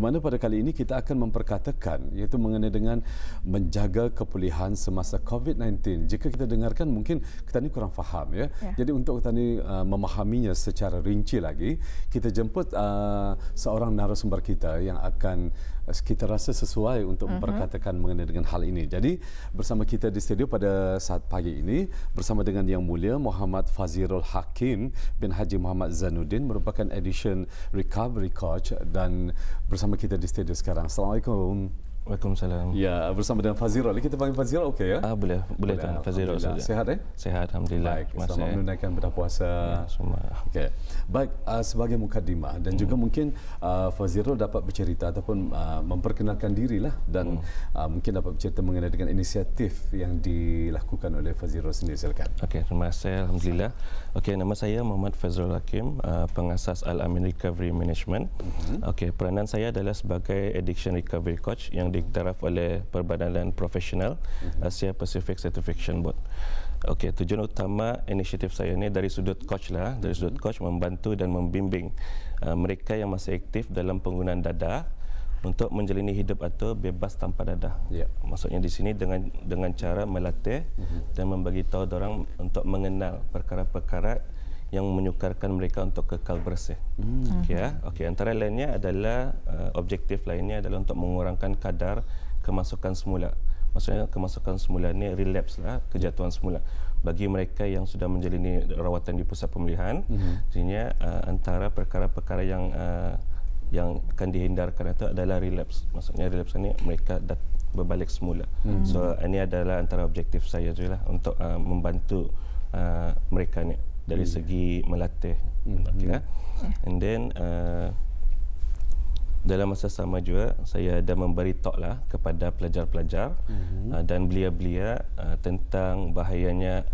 mana pada kali ini kita akan memperkatakan iaitu mengenai dengan menjaga kepulihan semasa COVID-19. Jika kita dengarkan mungkin kita ni kurang faham ya. Jadi untuk kita ni memahaminya secara rinci lagi, kita jemput seorang narasumber kita yang akan kita rasa sesuai untuk memperkatakan mengenai dengan hal ini. Jadi bersama kita di studio pada saat pagi ini bersama dengan Yang Mulia Muhammad Fazirul Hakim bin Haji Muhammad Zainuddin, merupakan Edition Recovery Coach, dan bersama kita di studio sekarang. Assalamualaikum. Waalaikumsalam. Ya, bersama dengan Fazirul. Kita panggil Fazirul okey ya? Boleh Tuan. Fazirul saja. Sihat Sehat, alhamdulillah. Baik, selamat menunaikan ibadah puasa. Ya, semua. Okey. Baik, sebagai mukadimah dan juga mungkin Fazirul dapat bercerita ataupun memperkenalkan dirilah dan mungkin dapat bercerita mengenai dengan inisiatif yang dilakukan oleh Fazirul sendiri. Silakan. Okey, terima kasih, alhamdulillah. Okey, nama saya Muhammad Fazirul Hakim, pengasas Al-Amin Recovery Management. Okey, peranan saya adalah sebagai Addiction Recovery Coach yang diiktiraf oleh Perbadanan Profesional Asia Pacific Certification Board. Okey, tujuan utama inisiatif saya ini dari sudut coach lah, dari sudut coach membantu dan membimbing mereka yang masih aktif dalam penggunaan dadah untuk menjalani hidup atau bebas tanpa dadah. Maksudnya di sini dengan cara melatih dan membagi tahu orang untuk mengenal perkara-perkara yang menyukarkan mereka untuk kekal bersih. Okey, antara lainnya adalah objektif lainnya adalah untuk mengurangkan kadar kemasukan semula. Maksudnya kemasukan semula ni relapse lah, kejatuhan semula. Bagi mereka yang sudah menjalani rawatan di pusat pemulihan, artinya antara perkara-perkara yang akan dihindarkan itu adalah relapse. Maksudnya relapse ni mereka berbalik semula. So ini adalah antara objektif saya juga lah untuk membantu mereka ni dari segi melatih. And then dalam masa sama juga saya ada memberi talk lah kepada pelajar-pelajar dan belia-belia tentang bahayanya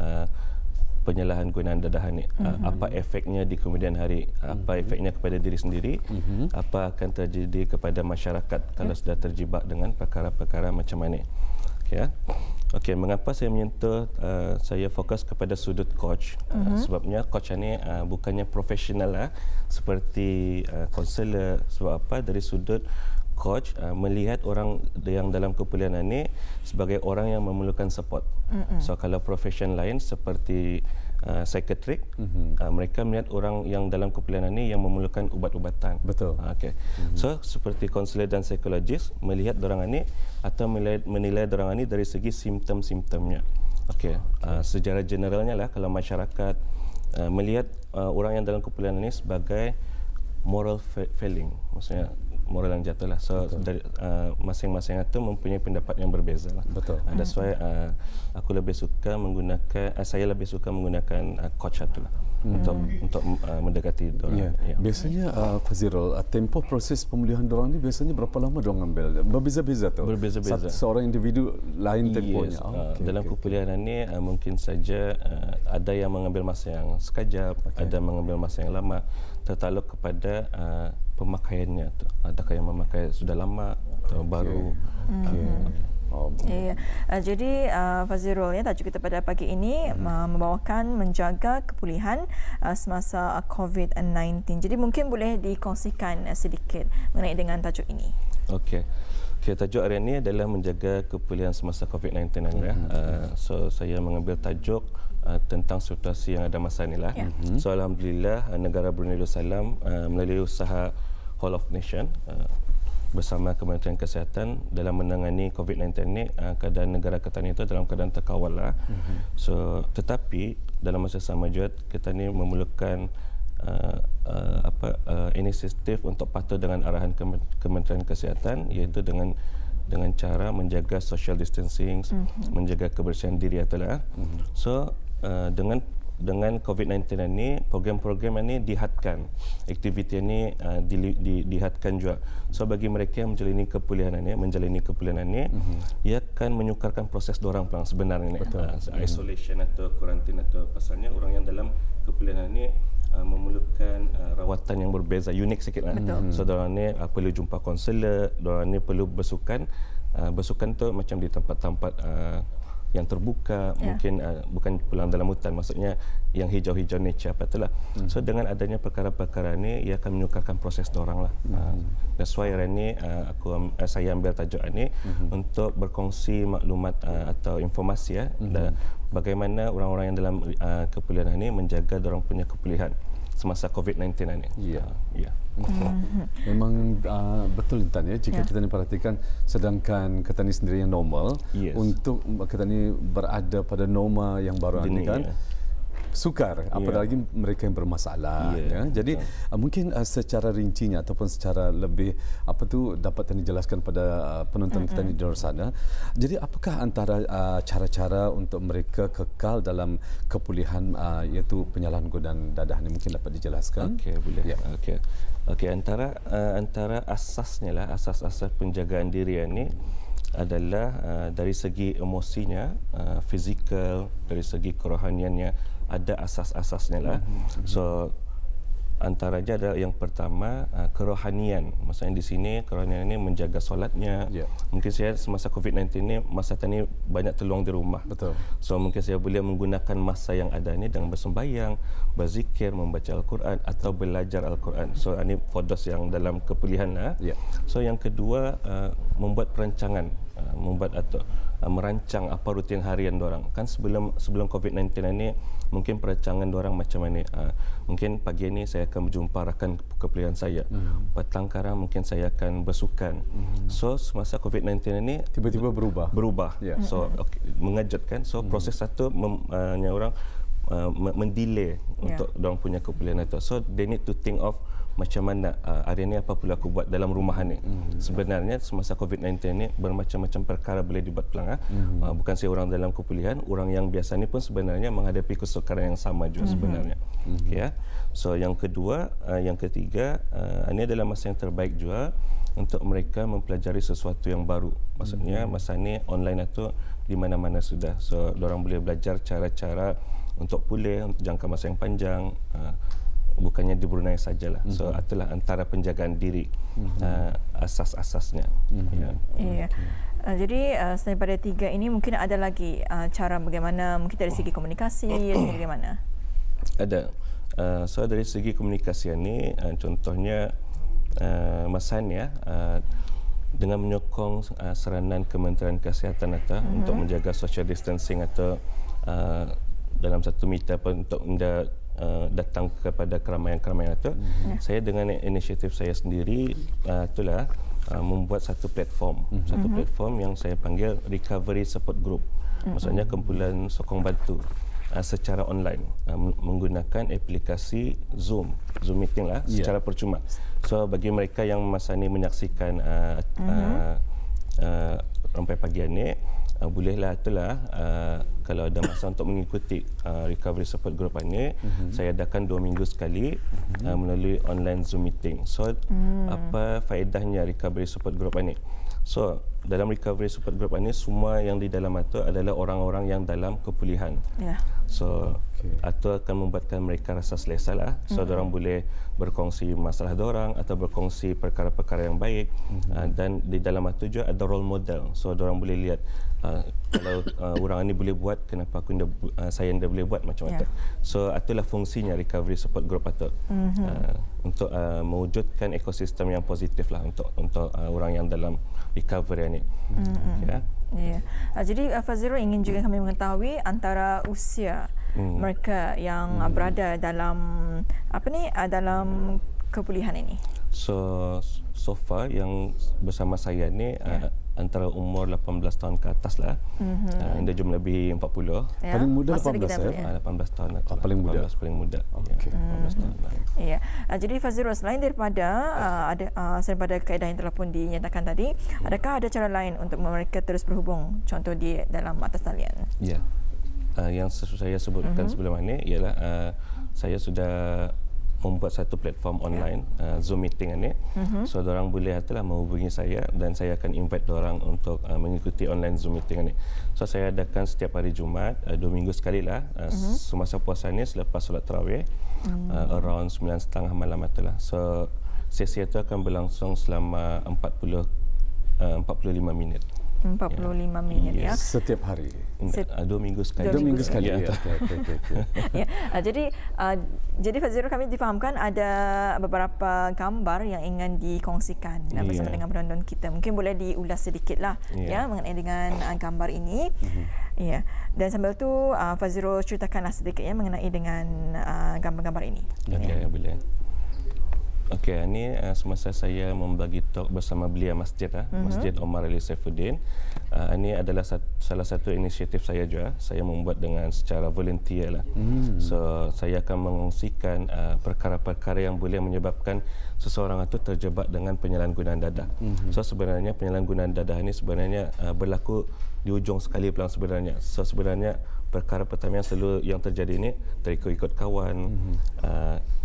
penyalahan gunaan dadah ni. Apa efeknya di kemudian hari, apa efeknya kepada diri sendiri, apa akan terjadi kepada masyarakat kalau sudah terjebak dengan perkara-perkara macam ni. Okey, mengapa saya menyentuh, saya fokus kepada sudut coach? Sebabnya coach ini bukannya profesional lah, seperti konselor. Sebab apa? Dari sudut coach melihat orang yang dalam kepulihan ini sebagai orang yang memerlukan support. So kalau profesion lain seperti psikiatrik, mereka melihat orang yang dalam kepulihan ini yang memerlukan ubat-ubatan. Betul. Okey. So seperti konselor dan psikologis melihat orang ini atau menilai orang ini dari segi simptom-simptomnya. Okey. Secara generalnya lah kalau masyarakat melihat orang yang dalam kepulihan ini sebagai moral failing, maksudnya moral yang jatuh lah. So dari masing-masing itu mempunyai pendapat yang berbeza lah. Betul. That's why aku lebih suka menggunakan, saya lebih suka menggunakan coach itu lah untuk mendekati orang. Biasanya Fazirul, tempoh proses pemulihan orang ni biasanya berapa lama diorang ambil? Berbeza-beza tu. Berbeza-beza. Seorang individu lain tempohnya. Dalam kepulihan ini mungkin saja ada yang mengambil masa yang sekejap, ada mengambil masa yang lama, tertakluk kepada pemakaiannya tu. Adakah yang memakai sudah lama atau baru. Jadi Fazirul, ya, tajuk kita pada pagi ini membawakan menjaga kepulihan semasa COVID-19. Jadi mungkin boleh dikongsikan sedikit mengenai dengan tajuk ini. Okey, tajuk hari ini adalah menjaga kepulihan semasa COVID-19. So saya mengambil tajuk tentang situasi yang ada masa inilah. So alhamdulillah negara Brunei Darussalam melalui usaha Whole of Nation bersama Kementerian Kesihatan dalam menangani COVID-19 ini, keadaan negara kita itu dalam keadaan terkawal lah. So tetapi dalam masa sama juga kita ni memerlukan inisiatif untuk patuh dengan arahan Kementerian Kesihatan, iaitu dengan cara menjaga social distancing, menjaga kebersihan diri itulah. So dengan COVID-19 ini, program-program ini dihadkan, aktiviti ini dihadkan juga. So bagi mereka yang menjalani kepulihan ini, ia akan menyukarkan proses dorang pulang sebenarnya. Isolation atau karantina atau pasalnya orang yang dalam kepulihan ini memerlukan rawatan yang berbeza, unik sikit lah. So dorang ni perlu jumpa konselor, dorang ni perlu bersukan. Bersukan tu macam di tempat-tempat yang terbuka, mungkin bukan pulang dalam hutan, maksudnya yang hijau-hijau nature apa itulah. So dengan adanya perkara-perkara ni, ia akan menyukarkan proses dorang lah. That's why hari ni saya ambil tajuk ini untuk berkongsi maklumat atau informasi dan bagaimana orang-orang yang dalam kepulihan ini menjaga dorang punya kepulihan semasa COVID-19 ini. Ya. Memang betul Intan ya, jika kita ni perhatikan, sedangkan kita ni sendiri yang normal, untuk kita ni berada pada norma yang baru ini kan sukar, apalagi mereka yang bermasalah. Jadi mungkin secara rincinya ataupun secara lebih dapat dijelaskan pada penonton kita di luar sana. Jadi apakah antara cara-cara untuk mereka kekal dalam kepulihan iaitu penyalahan godaan dadah ini, mungkin dapat dijelaskan? Okey, boleh. Okey, antara asasnya lah, asas-asas penjagaan diri ini adalah dari segi emosinya, fizikal, dari segi kerohaniannya, ada asas-asasnya lah. So antaranya adalah yang pertama kerohanian. Maksudnya di sini kerohanian ini menjaga solatnya. Mungkin saya semasa COVID-19 ini, masa tadi banyak terluang di rumah. Betul. So mungkin saya boleh menggunakan masa yang ada ini dengan bersembahyang, berzikir, membaca Al-Quran atau belajar Al-Quran. So ini fodos yang dalam kepulihan lah. So yang kedua, membuat perancangan, membuat atau merancang apa rutin harian dorang. Kan sebelum COVID-19 ini mungkin perancangan dorang macam mana. Mungkin pagi ini saya akan berjumpa rakan kepulihan saya. Petang karang mungkin saya akan bersukan. So semasa COVID-19 ini tiba-tiba berubah. So mengejutkan. So proses satu orang mendelay untuk dorang punya kepulihan itu. So they need to think of macam mana hari ini apa pula aku buat dalam rumahan ni. Sebenarnya semasa COVID-19 ni bermacam-macam perkara boleh dibuat pelang. Bukan saya orang dalam kepulihan, orang yang biasa ni pun sebenarnya menghadapi kesukaran yang sama juga sebenarnya. So yang kedua, yang ketiga, ini adalah masa yang terbaik juga untuk mereka mempelajari sesuatu yang baru. Maksudnya masa ni online itu di mana-mana sudah. So orang boleh belajar cara-cara untuk pulih untuk jangka masa yang panjang. Bukannya di Brunei sajalah. So itulah antara penjagaan diri asas-asasnya. Jadi selain pada tiga ini mungkin ada lagi cara bagaimana mungkin dari segi komunikasi atau bagaimana? Ada. So dari segi komunikasi ini contohnya Masan dengan menyokong seranan Kementerian Kesihatan untuk menjaga social distancing atau dalam satu meter untuk datang kepada keramaian-keramaian itu, saya dengan inisiatif saya sendiri itulah membuat satu platform yang saya panggil Recovery Support Group. Maksudnya kumpulan sokong bantu secara online menggunakan aplikasi Zoom meeting lah secara percuma. So bagi mereka yang masa ni menyaksikan sampai pagi ni, bolehlah itulah kalau ada masa untuk mengikuti Recovery Support Group ini, saya adakan 2 minggu sekali melalui online Zoom meeting. So apa faedahnya Recovery Support Group ini? So dalam Recovery Support Group ini, semua yang di dalam itu adalah orang-orang yang dalam kepulihan. So itu akan membuatkan mereka rasa selesa lah. So orang boleh berkongsi masalah dorang atau berkongsi perkara-perkara yang baik. Dan di dalam itu juga ada role model. So orang boleh lihat kalau orang ini boleh buat, kenapa saya tidak boleh buat macam itu. So itulah fungsinya Recovery Support Group itu untuk mewujudkan ekosistem yang positif lah untuk orang yang dalam recovery ini. Jadi Fazirul ingin juga kami mengetahui antara usia mereka yang berada dalam dalam kepulihan ini. So far yang bersama saya ni antara umur 18 tahun ke atas lah. Dia jumlah lebih 40. Paling muda 18 18 tahun. Paling muda. Paling muda. 18 tahun. Jadi Fazirul, selain daripada kaedah yang telah pun dinyatakan tadi, adakah ada cara lain untuk mereka terus berhubung, contoh di dalam atas talian? Yang saya sebutkan sebelum ini ialah saya sudah membuat satu platform online Zoom meeting ini. So orang boleh menghubungi saya dan saya akan invite orang untuk mengikuti online Zoom meeting ini. So saya adakan setiap hari Jumaat 2 minggu sekali lah semasa puasa ini selepas solat tarawih around 9:30 malam itulah. So sesi itu akan berlangsung selama 45 minit. 45 minit ya. Setiap hari. 2 minggu sekali. 2 minggu sekali. Ya. Okay. Ya. Jadi Fazirul, kami difahamkan ada beberapa gambar yang ingin dikongsikan bersama dengan penonton kita. Mungkin boleh diulas sedikitlah ya mengenai dengan gambar ini. Ya. Dan sambil tu Fazirul ceritakanlah sedikit ya mengenai dengan gambar-gambar ini. Okey, boleh. Okey, ini semasa saya membagi talk bersama belia masjid, Masjid Omar Ali Saifuddin. Ini adalah salah satu inisiatif saya juga. Saya membuat dengan secara volunteer lah. So, saya akan mengongsikan perkara-perkara yang boleh menyebabkan seseorang itu terjebak dengan penyalahgunaan dadah. So, sebenarnya penyalahgunaan dadah ini sebenarnya berlaku di ujung sekali pelang sebenarnya. So, sebenarnya perkara pertama yang selalu yang terjadi ini terikut-ikut kawan,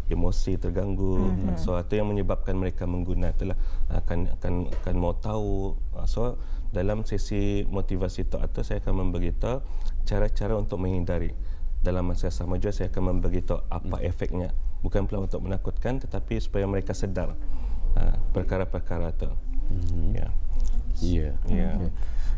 emosi terganggu, sesuatu yang menyebabkan mereka mengguna itulah akan mau tahu. So dalam sesi motivasi talk itu saya akan memberitahu cara-cara untuk menghindari. Dalam masa sama juga saya akan memberitahu apa efeknya, bukan pula untuk menakutkan tetapi supaya mereka sedar perkara-perkara itu. Ya.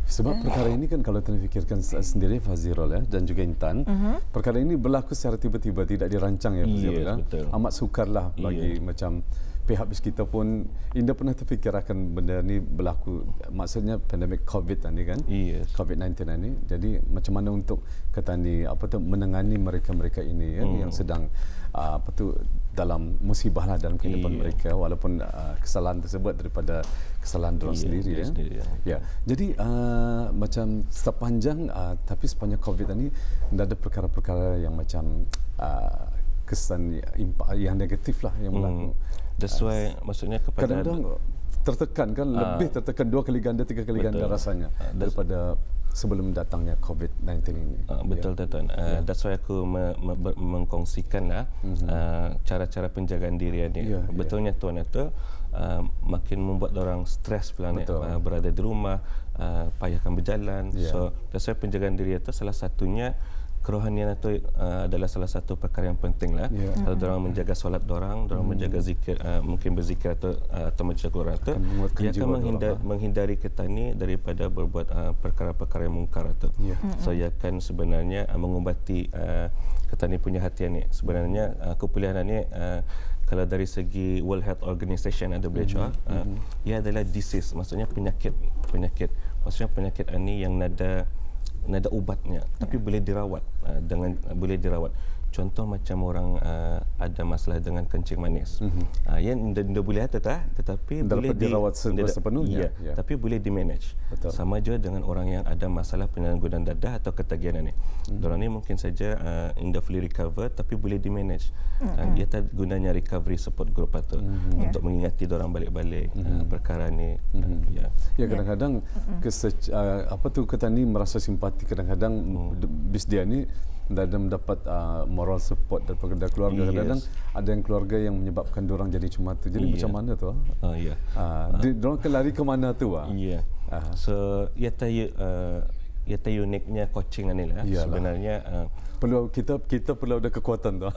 Sebab perkara ini kan kalau kita fikirkan sendiri Fazirul ya dan juga Intan, perkara ini berlaku secara tiba-tiba, tidak dirancang ya Fazirul ya. Amat sukarlah bagi macam pihak kita pun Indah pernah terfikir akan benda ni berlaku, maksudnya pandemik COVID ni kan, COVID-19 ni. Jadi macam mana untuk kata ni menangani mereka-mereka ini ya, yang sedang dalam musibah lah dalam kehidupan mereka, walaupun kesalahan tersebut daripada kesalahan mereka sendiri ya. Jadi macam sepanjang tapi sepanjang COVID ni ada perkara-perkara yang macam kesan yang negatif lah yang berlaku. That's why maksudnya kepada kadang-kadang tertekan kan, lebih tertekan 2 kali ganda 3 kali ganda rasanya daripada sebelum datangnya COVID-19 ini. Betul Tuan. That's why aku mengkongsikan cara-cara penjagaan diri ini. Betulnya Tuan itu makin membuat orang stres pula ni, berada di rumah, payahkan berjalan. So that's why penjagaan diri itu salah satunya kerohanian itu adalah salah satu perkara yang penting lah. Kalau orang menjaga solat orang menjaga zikir, mungkin berzikir atau membaca Quran itu, dia akan menghindari kita ni daripada berbuat perkara-perkara yang mungkar itu. So ia akan sebenarnya mengubati kita ni punya hati ni. Sebenarnya kepulihan ni kalau dari segi World Health Organization ada WHO, ia adalah disease, maksudnya penyakit. Maksudnya penyakit ini yang nada ubatnya, tapi boleh dirawat boleh dirawat. Contoh macam orang ada masalah dengan kencing manis, yang tidak boleh tetapi boleh dirawat sepenuhnya, tapi boleh di-manage. Sama juga dengan orang yang ada masalah penyalahgunaan dadah atau ketagihan ini. Orang ni mungkin saja tidak fully recover tapi boleh di-manage. Dia tak gunanya recovery support group itu untuk mengingati orang balik-balik perkara ni. Kadang-kadang kita ni merasa simpati, kadang-kadang bis dia ni dan mendapat moral support daripada keluarga. Kadang-kadang ada yang keluarga yang menyebabkan diorang jadi macam tu. Jadi macam mana tu? Diorang akan lari ke mana tu? So ia uniknya coaching ni lah. Sebenarnya perlu kita perlu ada kekuatan tu.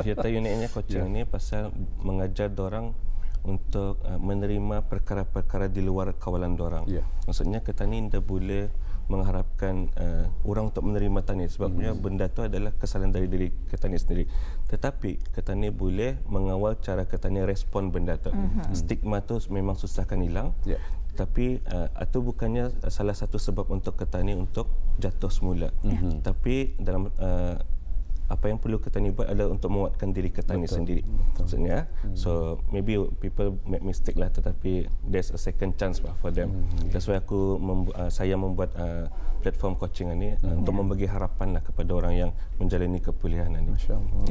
Ia uniknya coaching ni pasal mengajar diorang untuk menerima perkara-perkara di luar kawalan diorang. Maksudnya kita ni tidak boleh mengharapkan orang untuk menerima tani, sebabnya benda itu adalah kesalahan dari diri kita ni sendiri. Tetapi kita ni boleh mengawal cara kita ni respon benda itu. Stigma tu memang susah akan hilang. Tapi itu bukannya salah satu sebab untuk kita ni untuk jatuh semula. Tapi dalam apa yang perlu kita ni buat adalah untuk menguatkan diri kita ni sendiri. Maksudnya, so maybe people make mistake lah, tetapi there's a second chance for them. That's why saya membuat platform coaching ini untuk membagi harapan lah kepada orang yang menjalani kepulihan ini.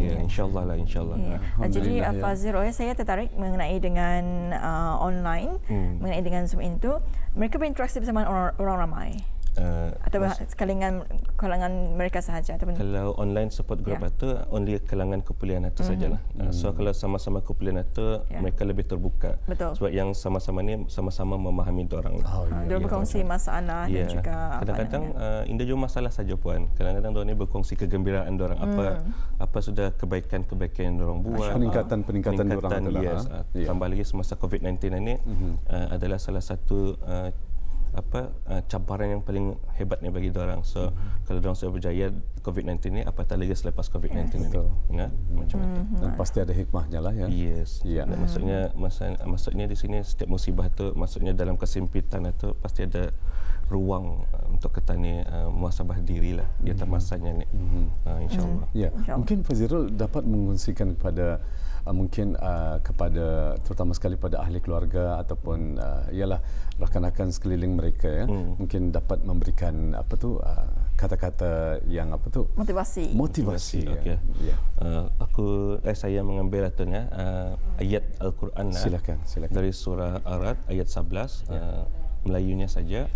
InsyaAllah lah, insyaAllah. Jadi Fazirul, saya tertarik mengenai dengan online, mengenai dengan Zoom itu, mereka berinteraksi bersama orang ramai. Atau kalangan mereka sahaja? Kalau online support group itu only kalangan kepulihan itu sajalah. So kalau sama-sama kepulihan itu mereka lebih terbuka. Sebab yang sama-sama ni sama-sama memahami orang. Dia berkongsi masalah dan juga kadang-kadang indah juga masalah saja puan. Kadang-kadang dia ni berkongsi kegembiraan orang, apa sudah kebaikan-kebaikan yang orang buat, peningkatan orang. Tambah lagi semasa COVID-19 ini adalah salah satu cabaran yang paling hebatnya bagi orang. So kalau orang sudah berjaya COVID-19 ni, apatah lagi selepas COVID-19 ni. Ya, macam itu. Dan pasti ada hikmahnya lah ya. Yes. Ya. Maksudnya di sini setiap musibah tu, maksudnya dalam kesempitan itu pasti ada ruang untuk kita ni muhasabah diri lah di atas masanya ni. InsyaAllah. Ya. Mungkin Fazirul dapat mengungsikan kepada mungkin kepada terutama sekali pada ahli keluarga ataupun ialah rakan-rakan sekeliling mereka ya. Mungkin dapat memberikan kata-kata yang motivasi. Okey. Ya. Saya mengambil atunya ayat Al-Quran silakan. Dari surah Ar-Ra'd ayat 11. Melayunya saja.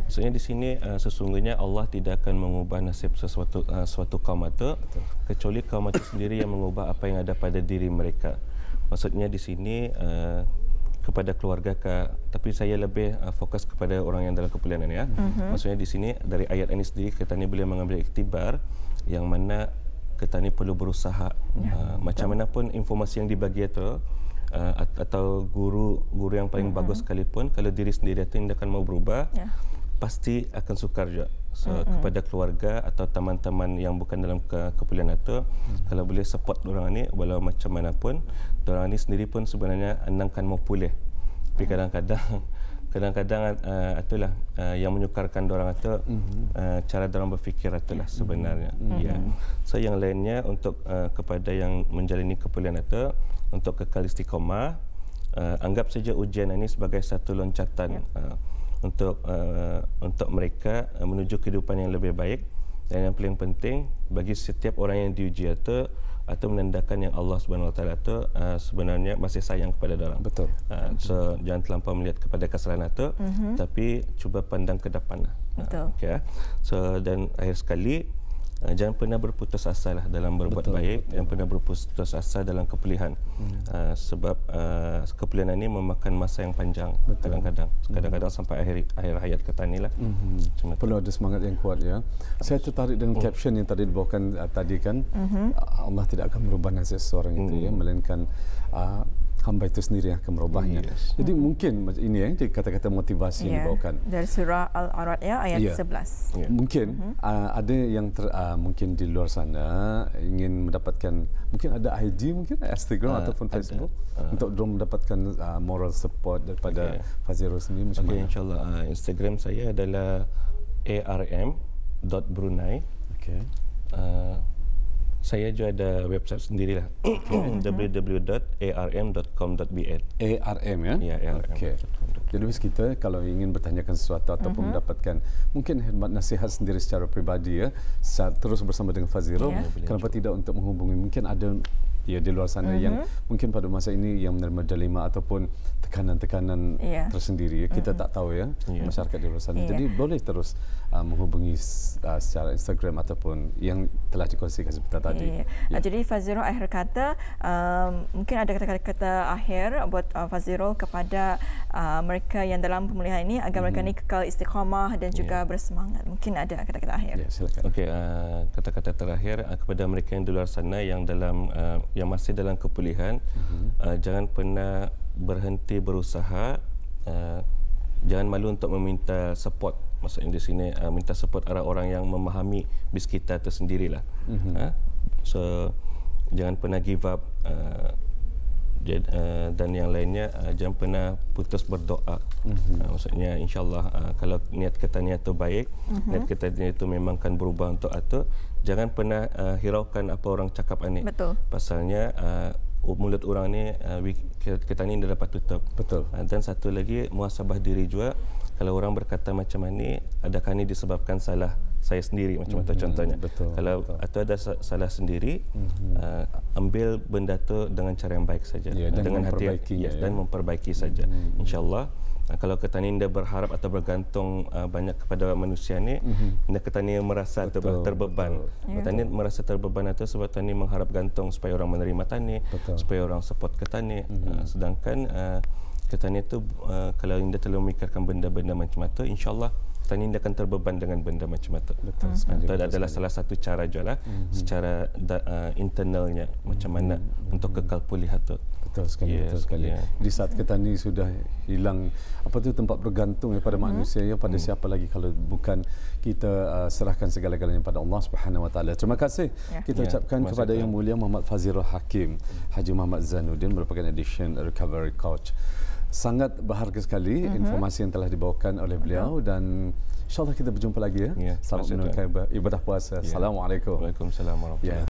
Maksudnya di sini sesungguhnya Allah tidak akan mengubah nasib suatu kaum itu kecuali kaum itu sendiri yang mengubah apa yang ada pada diri mereka. Maksudnya di sini kepada keluarga tapi saya lebih fokus kepada orang yang dalam kepulihan ya. Maksudnya di sini dari ayat ini sendiri kita ni boleh mengambil iktibar yang mana kita ni perlu berusaha. Macam mana pun informasi yang dibagi itu atau guru yang paling bagus sekalipun, kalau diri sendiri itu tidak akan mau berubah, pasti akan sukar juga. So kepada keluarga atau teman-teman yang bukan dalam kepulihan itu, kalau boleh support orang ini walau macam mana pun, orang ini sendiri pun sebenarnya andangkan mau pulih. Tapi kadang-kadang itulah yang menyukarkan orang itu cara orang berfikir itulah sebenarnya. Ya. So yang lainnya untuk kepada yang menjalani kepulihan itu, untuk kekal istiqamah, anggap saja ujian ini sebagai satu loncatan untuk mereka menuju kehidupan yang lebih baik. Dan yang paling penting bagi setiap orang yang diuji itu menandakan yang Allah Subhanahu Wa Taala itu sebenarnya masih sayang kepada orang. Betul. So jangan terlampau melihat kepada kesalahan itu, tapi cuba pandang ke depan. Betul. Okay. So dan akhir sekali, jangan pernah berputus asa lah dalam berbuat baik. Jangan pernah berputus asa dalam kepulihan. Sebab kepulihan ini memakan masa yang panjang. Kadang-kadang sampai akhir hayat kita ni lah. Perlu ada semangat yang kuat ya. Saya tertarik dengan caption yang tadi dibawakan tadi kan. Allah tidak akan merubah nasib seseorang itu ya, melainkan hamba itu sendiri yang akan merubahnya. Jadi mungkin ini kata-kata motivasi yang dibawakan dari surah Al-A'raf ya ayat 11. Mungkin ada yang mungkin di luar sana ingin mendapatkan, mungkin ada IG, mungkin Instagram ataupun Facebook untuk mendapatkan moral support daripada Fazirul sendiri macam mana? InsyaAllah Instagram saya adalah arm.brunei. Saya juga ada website sendirilah, www.arm.com.bn. ARM ya? Ya, ARM. Okay. Jadi kita kalau ingin bertanyakan sesuatu ataupun mendapatkan mungkin khidmat nasihat sendiri secara pribadi ya, terus bersama dengan Fazirul, kenapa tidak untuk menghubungi, mungkin ada di luar sana yang mungkin pada masa ini yang menerima dilema ataupun tekanan-tekanan tersendiri. Kita tak tahu ya, masyarakat di luar sana. Jadi boleh terus menghubungi secara Instagram ataupun yang telah dikongsikan sebentar tadi. Jadi Fazirul akhir kata, mungkin ada kata-kata akhir buat Fazirul kepada mereka yang dalam pemulihan ini agar mereka ini kekal istiqamah dan juga bersemangat. Mungkin ada kata-kata akhir. Silakan. Okey, kata-kata terakhir kepada mereka yang di luar sana yang masih dalam kepulihan, jangan pernah berhenti berusaha, jangan malu untuk meminta support. Maksudnya di sini minta support arah orang yang memahami bis kita itu sendirilah. So jangan pernah give up, dan yang lainnya jangan pernah putus berdoa. Maksudnya insyaAllah kalau niat kita itu baik, niat kita itu memang akan berubah untuk itu. Jangan pernah hiraukan apa orang cakap ini. Betul. Pasalnya mulut orang ni kita ni dah dapat tutup. Betul. Dan satu lagi, muhasabah diri juga. Kalau orang berkata macam ni, adakah ni disebabkan salah saya sendiri macam itu contohnya. Betul. Kalau atau ada salah sendiri, ambil benda tu dengan cara yang baik saja, dengan hati dan memperbaiki saja. InsyaAllah. Kalau kita ni dah berharap atau bergantung banyak kepada manusia ni, kita ni merasa terbeban. Kita ni merasa terbeban itu sebab kita ni mengharap gantung supaya orang menerima tani, supaya orang support kita ni. Sedangkan kita ni tu kalau anda terlalu memikirkan benda-benda macam itu, insyaAllah petani dia akan terbeban dengan benda macam itu. Betul sekali. Itu adalah salah satu cara jual secara internalnya macam mana untuk kekal pulih itu. Betul sekali, betul sekali. Di saat petani sudah hilang tempat bergantung pada manusia, pada siapa lagi kalau bukan kita serahkan segala-galanya pada Allah Subhanahu Wa Taala. Terima kasih kita ucapkan kepada Yang Mulia Muhammad Fazirul Hakim, Haji Muhammad Zainuddin, merupakan Addiction Recovery Coach. Sangat berharga sekali informasi yang telah dibawakan oleh beliau dan insyaAllah kita berjumpa lagi ya. Selamat menunaikan ibadah puasa. Assalamualaikum. Waalaikumsalam warahmatullahi wabarakatuh.